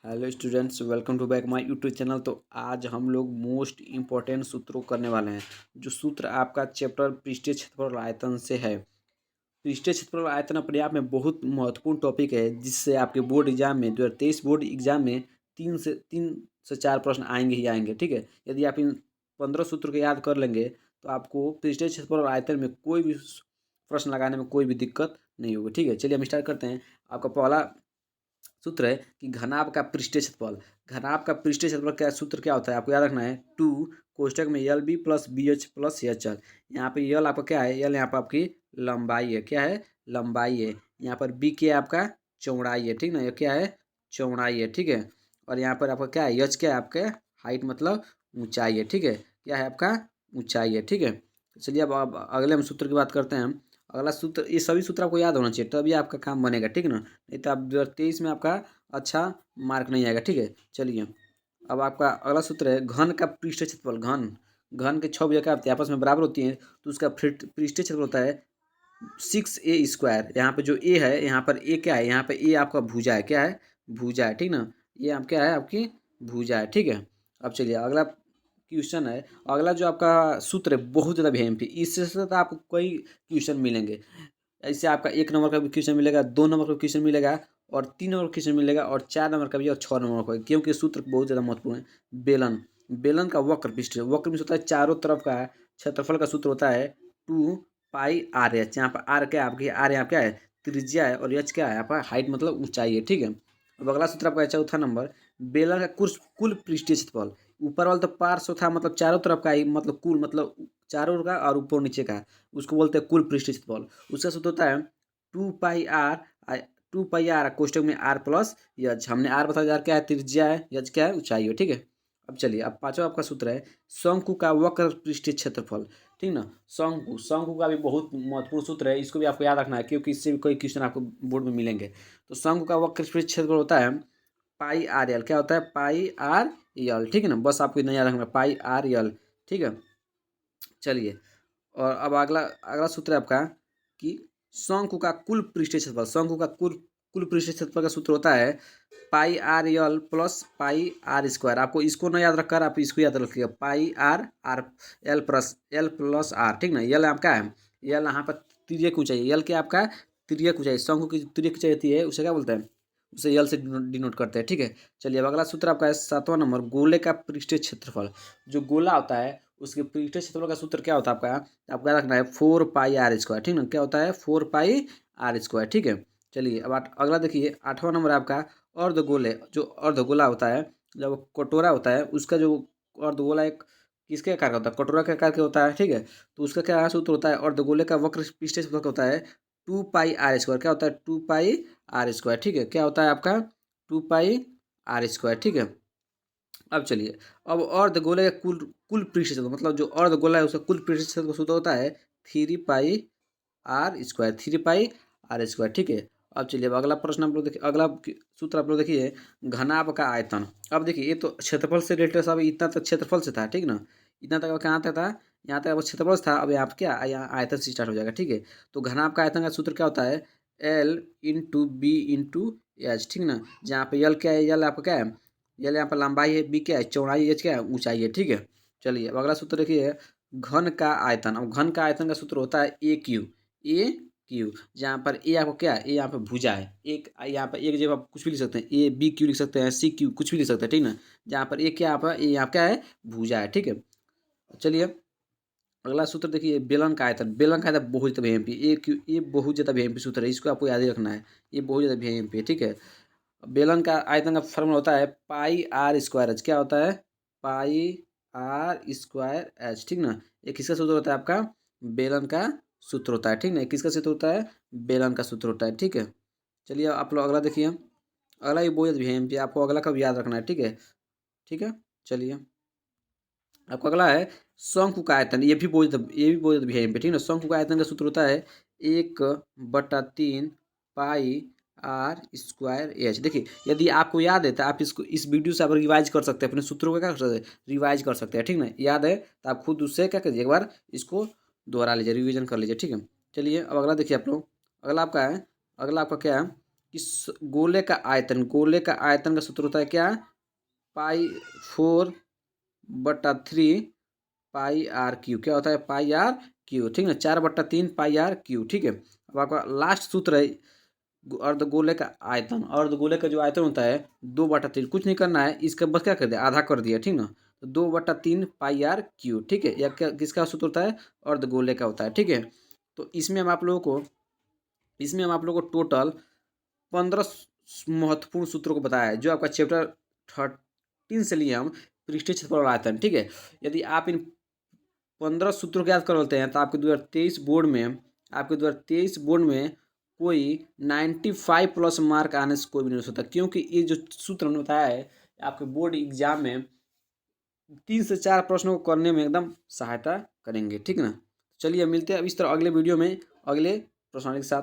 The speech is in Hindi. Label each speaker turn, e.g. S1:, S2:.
S1: Hello students, welcome to back my YouTube channel. तो आज हम लोग मोस्ट इम्पॉर्टेंट सूत्रों करने वाले हैं। जो सूत्र आपका चैप्टर पृष्ठीय क्षेत्रफल और आयतन से है। पृष्ठीय क्षेत्रफल और आयतन अपने आप में बहुत महत्वपूर्ण टॉपिक है, जिससे आपके बोर्ड एग्जाम में 2023 बोर्ड एग्जाम में तीन से चार प्रश्न आएंगे ही आएंगे। ठीक है, यदि आप इन 15 सूत्र को याद कर लेंगे तो आपको पृष्ठीय क्षेत्रफल और आयतन में कोई भी प्रश्न लगाने में कोई भी दिक्कत नहीं होगी। ठीक है, चलिए हम स्टार्ट करते हैं। आपका पहला सूत्र है कि घनाभ का पृष्ठीय क्षेत्रफल। घनाभ का पृष्ठीय क्षेत्रफल क्या सूत्र क्या होता है, आपको याद रखना है। टू कोष्टक में L B plus B H plus H L. यहाँ पे यल आपका क्या है, यल यहाँ पर आपकी लंबाई है। क्या है, लंबाई है। यहाँ पर बी क्या है, आपका चौड़ाई है। ठीक ना, ये क्या है, चौड़ाई है। ठीक है, और यहाँ पर आपका क्या है, एच क्या है, आपके हाइट मतलब ऊंचाई है। ठीक है, क्या है आपका ऊंचाई है। ठीक है, चलिए अब अगले हम सूत्र की बात करते हैं हम। अगला सूत्र, ये सभी सूत्र आपको याद होना चाहिए तभी आपका काम बनेगा। ठीक है ना, नहीं तो आप 2023 में आपका अच्छा मार्क नहीं आएगा। ठीक है, चलिए अब आपका अगला सूत्र है घन का पृष्ठीय क्षेत्रफल। घन घन के 6 भुजा क्या होती है, आपस में बराबर होती है, तो उसका पृष्ठीय क्षेत्रफल होता है 6a²। यहाँ पे जो ए है, यहाँ पर ए क्या है, यहाँ पे ए आपका भुजा है। क्या है, भुजा है। ठीक ना, ये आप क्या है, आपकी भुजा है। ठीक है, अब चलिए अगला क्वेश्चन है। अगला जो आपका सूत्र है बहुत ज़्यादा वेरिएंट, इससे तो आपको कई क्वेश्चन मिलेंगे। ऐसे आपका 1 नंबर का भी क्वेश्चन मिलेगा, 2 नंबर का क्वेश्चन मिलेगा, और 3 नंबर का क्वेश्चन मिलेगा, और 4 नंबर का भी, और 6 नंबर का भी, क्योंकि सूत्र बहुत ज़्यादा महत्वपूर्ण है। बेलन बेलन का वक्र पृष्ठ, वक्र में होता है चारों तरफ का क्षेत्रफल का सूत्र होता है 2πr/h। यहाँ पर आर क्या है, आपकी आर यहाँ क्या है, त्रिज्या है, और एच क्या है, आपका हाइट मतलब ऊंचाई है। ठीक है, अब अगला सूत्र आपका है चौथा नंबर। बेलन का कुल कुल पृष्ठीय क्षेत्रफल। ऊपर वाला तो पार्श्व था, मतलब चारों तरफ का ही, मतलब कुल मतलब चारों का और ऊपर नीचे का, उसको बोलते हैं कुल पृष्ठीय क्षेत्रफल। उसका सूत्र होता है 2πr। 2πr कोष्टक में r प्लस यच। हमने r बता दिया, क्या है, त्रिज्या है, यच क्या है, ऊंचाई है। ठीक है, अब चलिए अब पांचवा आपका सूत्र है शंकु का वक्र पृष्ठीय क्षेत्रफल। ठीक ना, शंकु शंकु का भी बहुत महत्वपूर्ण सूत्र है, इसको भी आपको याद रखना है, क्योंकि इससे भी कोई क्वेश्चन आपको बोर्ड में मिलेंगे। तो शंकु का वक्र पृष्ठीय क्षेत्रफल होता है πr/l। क्या होता है, πr/l। ठीक है ना, बस आपको इतना याद रखना, πr/l। ठीक है, चलिए और अब अगला अगला सूत्र है आपका कि शंकु का कुल पृष्ठीय क्षेत्रफल। शंकु का कुल कुल पृष्ठीय क्षेत्रफल का सूत्र होता है πr/l प्लस πr²। आपको इसको ना याद रखकर आप इसको याद रखिएगा, πr/r l प्लस r। ठीक ना, यल आपका है, यल यहाँ पर तिर्यक ऊंचाई, यल क्या आपका तिर्यक ऊंचाई, शंकु की तिर्यक ऊंचाई होती है, उसे क्या बोलते हैं, उसे यल से डिनोट करते हैं। ठीक है, चलिए अब अगला सूत्र आपका है 7वां नंबर गोले का पृष्ठीय क्षेत्रफल। जो गोला होता है उसके पृष्ठीय क्षेत्रफल का सूत्र क्या होता है आपका, आपको याद रखना है 4πr²। ठीक ना, क्या होता है, 4πr²। ठीक है, चलिए अब अगला देखिए 8वां नंबर आपका अर्धगोले। जो अर्धगोला होता है, जब कटोरा होता है उसका जो अर्धगोला एक किसके आकार का होता है, कटोरा के आकार के होता है। ठीक है, तो उसका क्या सूत्र होता है, अर्धगोले का वक्र पृष्ठीय क्षेत्रफल का होता है 2πr²। क्या होता है, 2πr²। ठीक है, क्या होता है आपका 2πr²। ठीक है, अब चलिए अब अर्धगोले का कुल कुल पृष्ठीय क्षेत्रफल, मतलब जो अर्धगोला है उसका कुल पृष्ठीय क्षेत्रफल का सूत्र होता है 3πr²। 3πr²। ठीक है, अब चलिए अब अगला प्रश्न आप लोग देखिए, अगला सूत्र आप लोग देखिए घनाभ का आयतन। अब देखिए ये तो क्षेत्रफल से रिलेटेड सब, इतना तक क्षेत्रफल से था। ठीक ना, इतना तक कहाँ तक था, यहाँ तक अब क्षेत्रफल से था। अब यहाँ पे क्या, यहाँ आयतन से स्टार्ट हो जाएगा। ठीक है, तो घनाभ का आयतन का सूत्र क्या होता है, L × B × H। ठीक ना, जहाँ पे यल क्या है, यल आपका क्या है, यल यहाँ पर लंबाई है, बी क्या है चौड़ाई, एच क्या है ऊंचाई है। ठीक है, चलिए अब अगला सूत्र देखिए घन का आयतन। अब घन का आयतन का सूत्र होता है A/Q। जहाँ पर ए आपको क्या है, ए यहाँ पर भुजा है, एक यहाँ पर एक जगह आप कुछ भी लिख सकते हैं, AB/Q लिख सकते हैं, C/Q कुछ भी लिख सकते हैं। ठीक ना, जहाँ पर ए क्या यहाँ पर, ए यहाँ क्या है, भुजा है। ठीक है, चलिए अगला सूत्र देखिए बेलन का आयतन। बेलन का आयतन बहुत ज़्यादा VMP, ये बहुत ज़्यादा VMP सूत्र है, इसको आपको याद ही रखना है, ये बहुत ज़्यादा VMP है। ठीक है, बेलन का आयतन का फॉर्मूला होता है πr²h। क्या होता है, πr²h। ठीक ना, ये किसका सूत्र होता है, आपका बेलन का सूत्र होता है। ठीक ना, ये किसका सूत्र होता है, बेलन का सूत्र होता है। ठीक है, चलिए आप लोग अगला देखिए, अगला ये बहुत VMP, आपको अगला का भी याद रखना है। ठीक है, ठीक है, चलिए आपका अगला है शंकु का आयतन। ये भी बहुत VMP। ठीक ना, शंकु का आयतन का सूत्र होता है 1/3πr²h। देखिए यदि आपको याद है तो आप इसको इस वीडियो से आप रिवाइज कर सकते हैं, अपने सूत्रों को क्या कर सकते हैं, रिवाइज कर सकते हैं। ठीक ना, याद है तो आप खुद उससे क्या करिए, एक बार इसको दोहरा लीजिए, रिविजन कर लीजिए। ठीक है, चलिए अब अगला देखिए आप लोग, अगला आपका है, अगला आपका क्या है गोले का आयतन, गोले का आयतन का सूत्र होता है क्या, पाई 4/3 पाई आर क्यू। क्या होता है, पाई आर क्यू, ठीक है, 4/3 पाई आर क्यू, ठीक है। अब आपका लास्ट सूत्र है अर्धगोले का आयतन। अर्धगोले का जो आयतन होता है 2/3, कुछ नहीं करना है, इसका बस क्या कर दिया, आधा कर दिया, ठीक ना। तो 2/3 पाई आर क्यू, ठीक है। या क्या किसका सूत्र होता है, अर्धगोले का होता है, ठीक है। तो इसमें हम आप लोगों को टोटल 15 महत्वपूर्ण सूत्रों को बताया है, जो आपका चैप्टर 13 से लिए हम पृष्ठीय क्षेत्रफल और आयतन, ठीक है। यदि आप इन 15 सूत्रों को याद कर लेते हैं तो आपके 2023 बोर्ड में कोई 95+ मार्क आने से कोई भी नहीं हो सकता, क्योंकि ये जो सूत्र हमने बताया है आपके बोर्ड एग्जाम में 3 से 4 प्रश्नों को करने में एकदम सहायता करेंगे, ठीक ना। चलिए मिलते हैं अब इस तरह अगले वीडियो में अगले प्रश्नावली के साथ।